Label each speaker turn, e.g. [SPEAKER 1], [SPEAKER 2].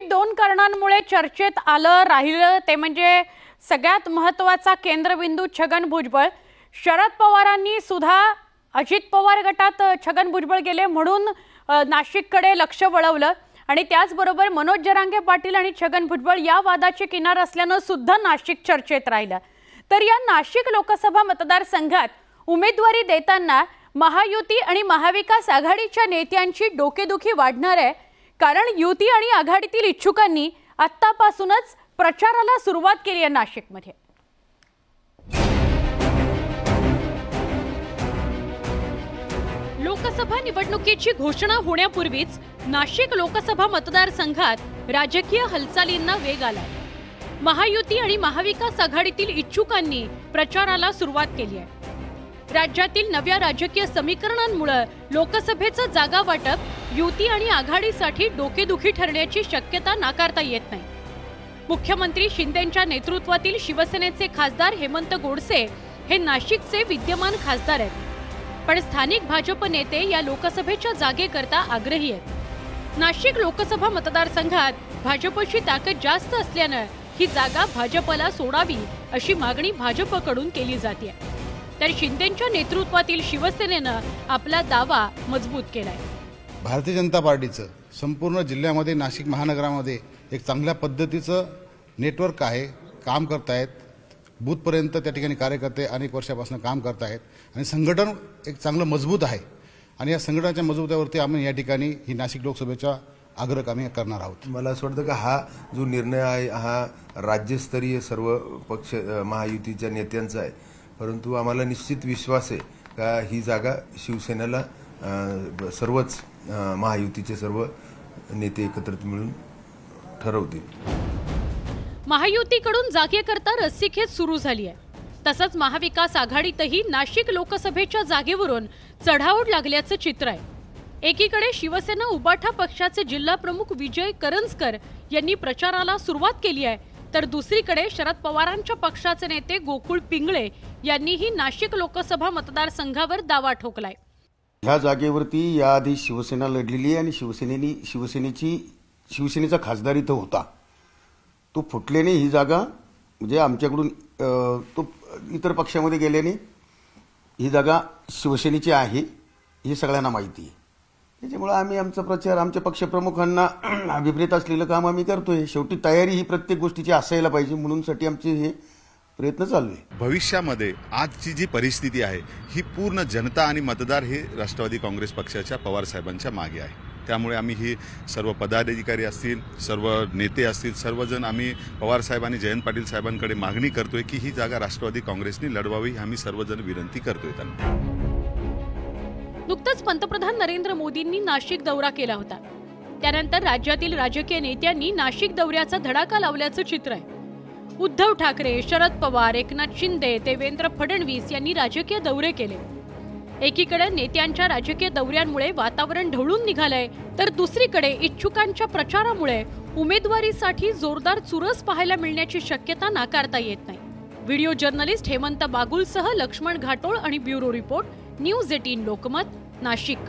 [SPEAKER 1] दोन कारणांमुळे चर्चेत आलं राहिलं ते म्हणजे सगळ्यात महत्त्वाचा केंद्रबिंदू छगन भुजबळ। शरद पवारांनी सुद्धा अजित पवार गटात छगन भुजबळ गेले म्हणून नाशिककडे लक्ष वळवलं आणि त्याचबरोबर मनोज जरांगे पाटील आणि छगन भुजबळ या वादाची किनार असल्याने सुद्धा नाशिक चर्चेत राहिलं। तर या नाशिक लोकसभा मतदारसंघात उमेदवारी देताना महायुती आणि महाविकास आघाडीच्या नेत्यांची डोकेदुखी वाढणार आहे, कारण युती आणि आघाडीतील इच्छुकांनी आत्तापासूनच प्रचाराला सुरुवात केली आहे नाशिकमध्ये। लोकसभा निवडणुकीची घोषणा होण्यापूर्वीच नाशिक लोकसभा मतदारसंघात राजकीय हालचालींना वेग आलाय। महायुती आणि महाविकास आघाडीतील इच्छुकांनी प्रचाराला सुरुवात केली आहे। राज्यातील नव्या राजकीय समीकरणांमुळे लोकसभेचं जागा वाटप युती आणि आघाडीसाठी डोकेदुखी ठरण्याची शक्यता नाकारता येत नाही। मुख्यमंत्री शिंदेंच्या नेतृत्वातील शिवसेनेचे खासदार हेमंत गोडसे हे नाशिकचे विद्यमान खासदार आहेत, पण स्थानिक भाजप नेते या लोकसभेच्या जागेकरता आग्रही आहेत। नाशिक लोकसभा मतदारसंघात भाजपची ताकद जास्त असल्याने ही जागा भाजपला सोडावी अशी मागणी भाजपकडून केली जाते, तर शिंदेंच्या नेतृत्वातील शिवसेनेनं आपला दावा मजबूत केलाय।
[SPEAKER 2] भारतीय जनता पार्टीचं संपूर्ण जिल्ह्यामध्ये नाशिक महानगरामध्ये एक चांगल्या पद्धतीचं नेटवर्क आहे, काम करतायत। बूथपर्यंत त्या ठिकाणी कार्यकर्ते अनेक वर्षापासून काम करतायत आणि संघटन एक चांगलं मजबूत आहे आणि या संघटनाच्या मजबूतावरती आम्ही या ठिकाणी ही नाशिक लोकसभेचा आग्रह आम्ही करणार आहोत।
[SPEAKER 3] मला असं वाटतं की हा जो निर्णय आहे हा राज्यस्तरीय सर्व पक्ष महायुतीच्या नेत्यांचा आहे, परंतु आम्हाला निश्चित विश्वास आहे का ही जागा शिवसेनेला सर्वच महायुतीचे सर्व नेते एकत्रित मिळून ठरवतील।
[SPEAKER 1] महायुतीकडून जागेकरता रस्सीखेच सुरू झाली आहे, तसंच महाविकास आघाडीतही नाशिक लोकसभेच्या जागेवरून चढाओढ लागल्याचं चित्र आहे। एकीकडे शिवसेना उबाठा पक्षाचे जिल्हा प्रमुख विजय करंजकर यांनी प्रचाराला सुरुवात केली आहे, तर दुसरीकडे शरद पवारांच्या पक्षाचे नेते गोकुळ पिंगळे यांनीही नाशिक लोकसभा मतदारसंघावर दावा ठोकलाय।
[SPEAKER 4] ह्या जागेवरती याआधी शिवसेना लढलेली आणि शिवसेनेचा खासदार इथं होता, तो फुटल्याने ही जागा म्हणजे आमच्याकडून तो इतर पक्षामध्ये गेल्याने ही जागा शिवसेनेची आहे हे सगळ्यांना माहिती आहे। त्याच्यामुळे आम्ही आमचा प्रचार आमच्या पक्षप्रमुखांना अभिप्रेत असलेलं काम आम्ही करतोय। शेवटी तयारी ही प्रत्येक गोष्टीची असायला पाहिजे, म्हणून साठी आमचे हे प्रयत्न चालू आहे।
[SPEAKER 5] भविष्यामध्ये आजची जी परिस्थिती आहे ही पूर्ण जनता आणि मतदार हे राष्ट्रवादी काँग्रेस पक्षाच्या पवार साहेबांच्या मागे आहे, त्यामुळे आम्ही ही सर्व पदाधिकारी असतील, सर्व नेते असतील, सर्वजण आम्ही पवार साहेब आणि जयंत पाटील साहेबांकडे मागणी करतोय की ही जागा राष्ट्रवादी काँग्रेसने लढवावी, आम्ही सर्वजण विनंती करतोय त्यांना।
[SPEAKER 1] नुकतंच पंतप्रधान नरेंद्र मोदींनी नाशिक दौरा केला होता, त्यानंतर राज्यातील राजकीय नेत्यांनी नाशिक दौऱ्याचा धडाका लावल्याचं चित्र आहे। उद्धव ठाकरे, शरद पवार, एकनाथ शिंदे, देवेंद्र फडणवीस यांनी राजकीय दौरे केले। एकीकडे नेत्यांच्या राजकीय दौऱ्यांमुळे वातावरण ढवळून निघालंय, तर दुसरीकडे इच्छुकांच्या प्रचारामुळे उमेदवारीसाठी जोरदार चुरस पाहायला मिळण्याची शक्यता नाकारता येत नाही। व्हिडिओ जर्नलिस्ट हेमंत बागुलसह लक्ष्मण घाटोळ आणि bureau report, news 18 Lokmat, Nashik.